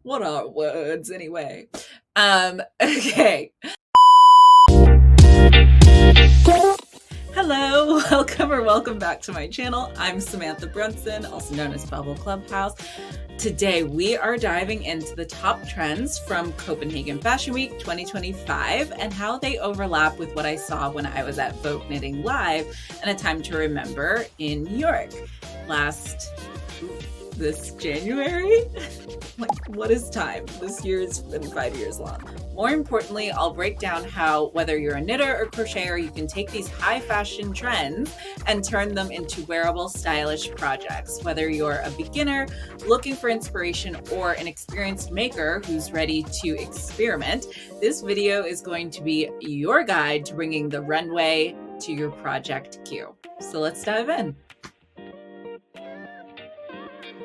What are words anyway? Okay. Hello, welcome back to my channel. I'm Samantha Brunson, also known as Bubble Clubhouse. Today we are diving into the top trends from Copenhagen Fashion Week 2025 and how they overlap with what I saw when I was at Vogue Knitting Live and A Time to Remember in New York this January. Like, what is time? This year's been 5 years long. More importantly, I'll break down how, whether you're a knitter or crocheter, you can take these high fashion trends and turn them into wearable, stylish projects. Whether you're a beginner looking for inspiration or an experienced maker who's ready to experiment, this video is going to be your guide to bringing the runway to your project queue. So let's dive in.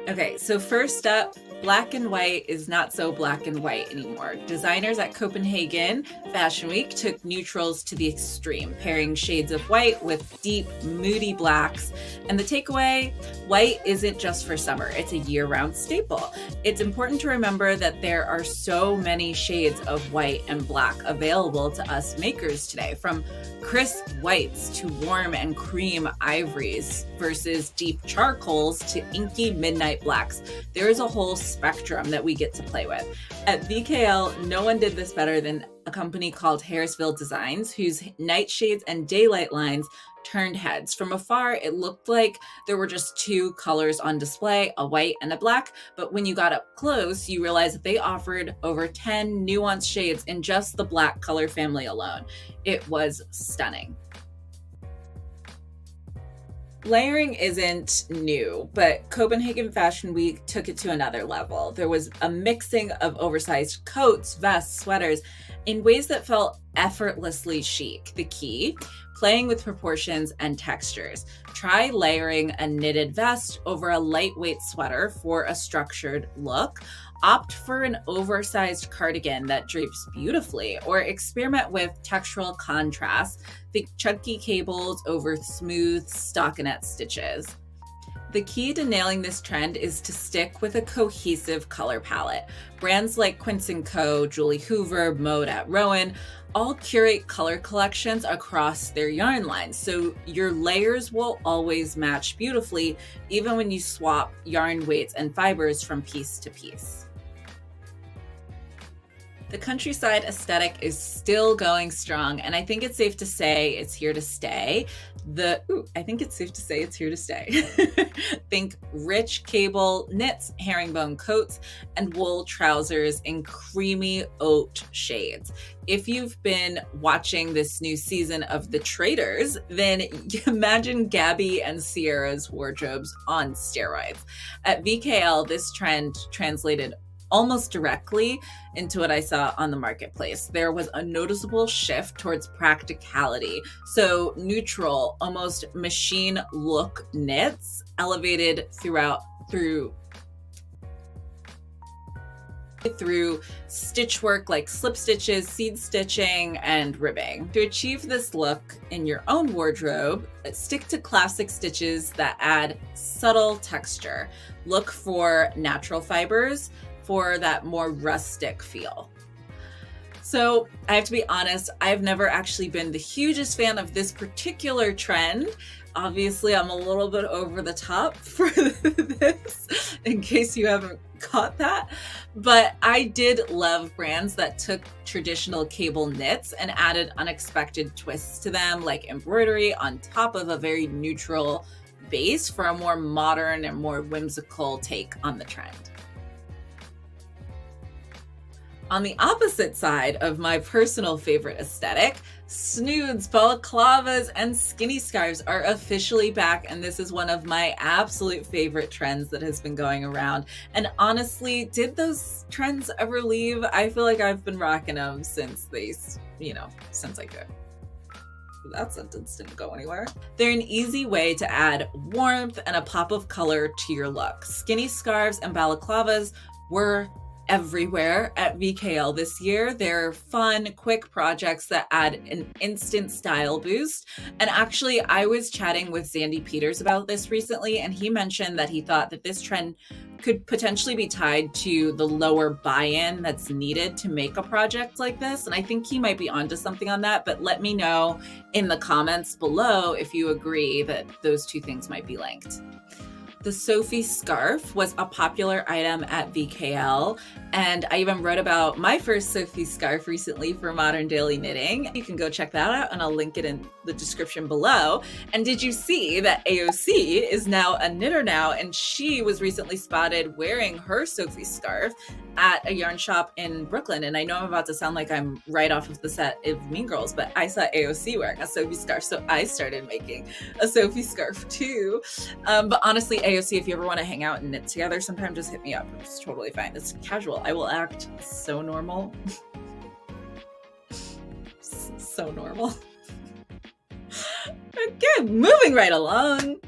Okay, so first up, black and white is not so black and white anymore. Designers at Copenhagen Fashion Week took neutrals to the extreme, pairing shades of white with deep, moody blacks. And the takeaway, white isn't just for summer, it's a year-round staple. It's important to remember that there are so many shades of white and black available to us makers today, from crisp whites to warm and cream ivories versus deep charcoals to inky midnight blacks. There is a whole spectrum that we get to play with. At VKL, no one did this better than a company called Harrisville Designs, whose nightshades and daylight lines turned heads. From afar, it looked like there were just two colors on display, a white and a black, but when you got up close, you realized that they offered over 10 nuanced shades in just the black color family alone. It was stunning. Layering isn't new, but Copenhagen Fashion Week took it to another level. There was a mixing of oversized coats, vests, sweaters in ways that felt effortlessly chic. The key, playing with proportions and textures. Try layering a knitted vest over a lightweight sweater for a structured look. Opt for an oversized cardigan that drapes beautifully, or experiment with textural contrast. Think chunky cables over smooth stockinette stitches. The key to nailing this trend is to stick with a cohesive color palette. Brands like Quince & Co., Julie Hoover, Mode at Rowan, all curate color collections across their yarn lines, so your layers will always match beautifully, even when you swap yarn weights and fibers from piece to piece. The countryside aesthetic is still going strong, and I think it's safe to say it's here to stay. Think rich cable knits, herringbone coats, and wool trousers in creamy oat shades. If you've been watching this new season of The Traders, then imagine Gabby and Sierra's wardrobes on steroids. At VKL, this trend translated almost directly into what I saw on the marketplace. There was a noticeable shift towards practicality. So neutral, almost machine look knits elevated through stitch work like slip stitches, seed stitching, and ribbing. To achieve this look in your own wardrobe, stick to classic stitches that add subtle texture. Look for natural fibers for that more rustic feel. So I have to be honest, I've never actually been the hugest fan of this particular trend. Obviously, I'm a little bit over the top for this, in case you haven't caught that. But I did love brands that took traditional cable knits and added unexpected twists to them, like embroidery on top of a very neutral base for a more modern and more whimsical take on the trend. On the opposite side of my personal favorite aesthetic, snoods, balaclavas, and skinny scarves are officially back, and this is one of my absolute favorite trends that has been going around. And honestly, did those trends ever leave? I feel like I've been rocking them since I could. That sentence didn't go anywhere. They're an easy way to add warmth and a pop of color to your look. Skinny scarves and balaclavas were everywhere at VKL this year. They're fun, quick projects that add an instant style boost. And actually, I was chatting with Zandy Peters about this recently, and he mentioned that he thought that this trend could potentially be tied to the lower buy-in that's needed to make a project like this. And I think he might be onto something on that, but let me know in the comments below if you agree that those two things might be linked. The Sophie scarf was a popular item at VKL, and I even wrote about my first Sophie scarf recently for Modern Daily Knitting. You can go check that out, and I'll link it in the description below. And did you see that AOC is now a knitter now, and she was recently spotted wearing her Sophie scarf at a yarn shop in Brooklyn. And I know I'm about to sound like I'm right off of the set of Mean Girls, but I saw AOC wearing a Sophie scarf, so I started making a Sophie scarf too. But honestly, AOC, if you ever want to hang out and knit together sometime, just hit me up. It's totally fine. It's casual. I will act so normal. So normal. Okay, moving right along.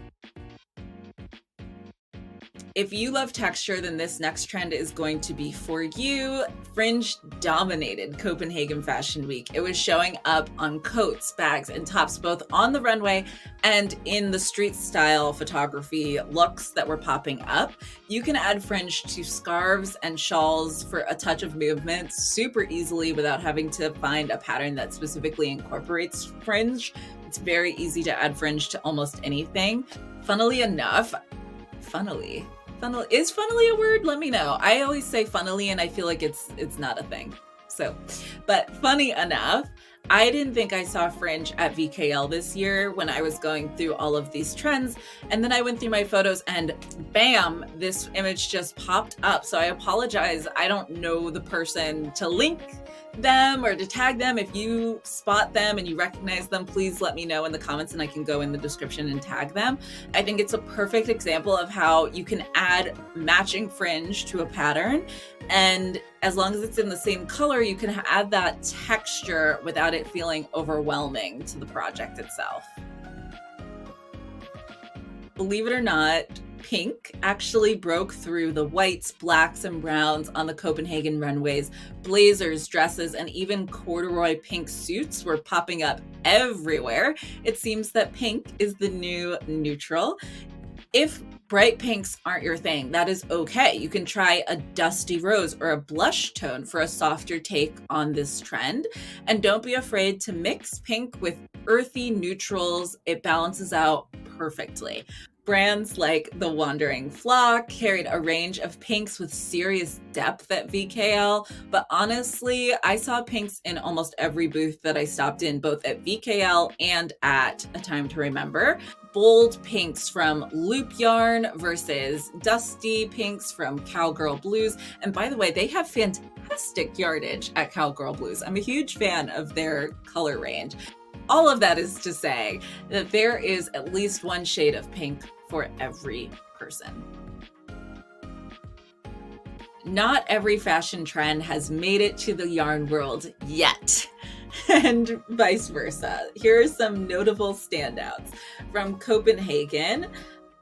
If you love texture, then this next trend is going to be for you. Fringe dominated Copenhagen Fashion Week. It was showing up on coats, bags, and tops, both on the runway and in the street style photography looks that were popping up. You can add fringe to scarves and shawls for a touch of movement super easily without having to find a pattern that specifically incorporates fringe. It's very easy to add fringe to almost anything. Funnily enough, is funnily a word? Let me know. I always say funnily and I feel like it's not a thing. So, but funny enough, I didn't think I saw fringe at VKL this year when I was going through all of these trends. And then I went through my photos and bam, this image just popped up. So I apologize. I don't know the person to link them or to tag them. If you spot them and you recognize them, please let me know in the comments and I can go in the description and tag them. I think it's a perfect example of how you can add matching fringe to a pattern, and as long as it's in the same color, you can add that texture without it feeling overwhelming to the project itself. Believe it or not, pink actually broke through the whites, blacks, and browns on the Copenhagen runways. Blazers, dresses, and even corduroy pink suits were popping up everywhere. It seems that pink is the new neutral. If bright pinks aren't your thing, that is okay. You can try a dusty rose or a blush tone for a softer take on this trend. And don't be afraid to mix pink with earthy neutrals. It balances out perfectly. Brands like The Wandering Flock carried a range of pinks with serious depth at VKL, but honestly, I saw pinks in almost every booth that I stopped in, both at VKL and at A Time to Remember. Bold pinks from Loop Yarn versus dusty pinks from Cowgirl Blues. And by the way, they have fantastic yardage at Cowgirl Blues. I'm a huge fan of their color range. All of that is to say that there is at least one shade of pink for every person. Not every fashion trend has made it to the yarn world yet, and vice versa. Here are some notable standouts. From Copenhagen,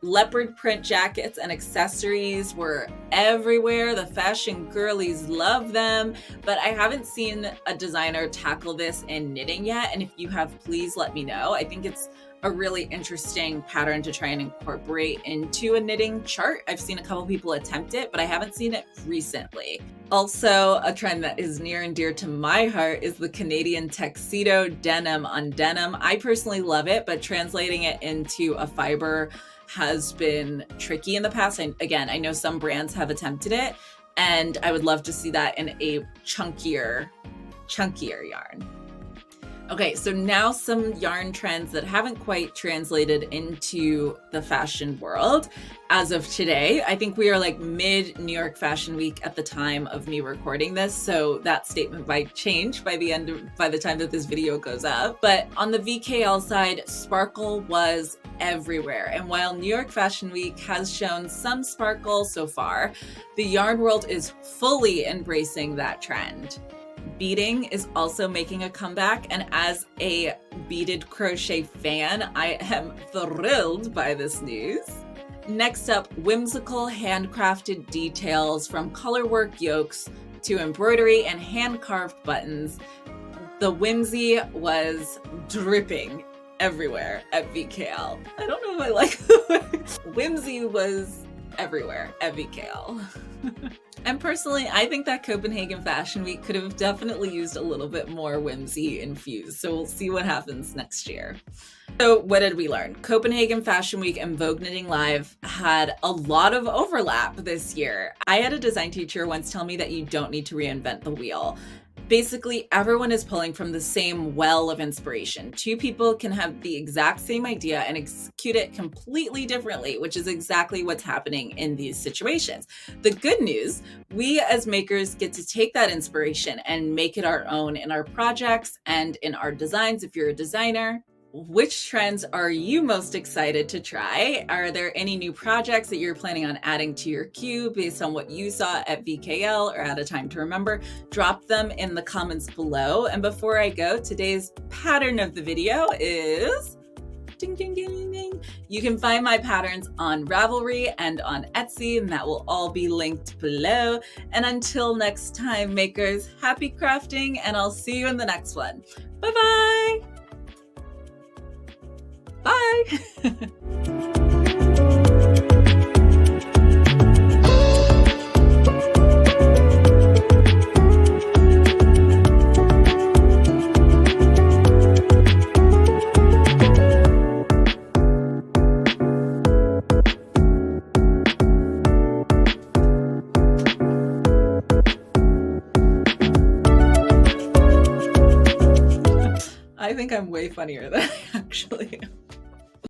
leopard print jackets and accessories were everywhere. The fashion girlies love them, but I haven't seen a designer tackle this in knitting yet. And if you have, please let me know. I think it's a really interesting pattern to try and incorporate into a knitting chart. I've seen a couple people attempt it, but I haven't seen it recently. Also, a trend that is near and dear to my heart is the Canadian tuxedo denim on denim. I personally love it, but translating it into a fiber has been tricky in the past. Again, I know some brands have attempted it, and I would love to see that in a chunkier yarn. Okay, so now some yarn trends that haven't quite translated into the fashion world as of today. I think we are like mid New York Fashion Week at the time of me recording this, so that statement might change by the time that this video goes up. But on the VKL side, sparkle was everywhere. And while New York Fashion Week has shown some sparkle so far, the yarn world is fully embracing that trend. Beading is also making a comeback, and as a beaded crochet fan, I am thrilled by this news. Next up, whimsical handcrafted details from colorwork yokes to embroidery and hand-carved buttons. The whimsy was dripping everywhere at VKL. I don't know if I like the word. Whimsy was everywhere at VKL. And personally, I think that Copenhagen Fashion Week could have definitely used a little bit more whimsy infused. So we'll see what happens next year. So what did we learn? Copenhagen Fashion Week and Vogue Knitting Live had a lot of overlap this year. I had a design teacher once tell me that you don't need to reinvent the wheel. Basically, everyone is pulling from the same well of inspiration. Two people can have the exact same idea and execute it completely differently, which is exactly what's happening in these situations. The good news, we as makers get to take that inspiration and make it our own in our projects and in our designs if you're a designer. Which trends are you most excited to try? Are there any new projects that you're planning on adding to your queue based on what you saw at VKL or at a time to remember? Drop them in the comments below. And before I go, today's pattern of the video is ding, ding, ding, ding, ding. You can find my patterns on Ravelry and on Etsy, and that will all be linked below. And until next time, makers, happy crafting, and I'll see you in the next one. Bye-bye. Bye. I think I'm way funnier than I actually am.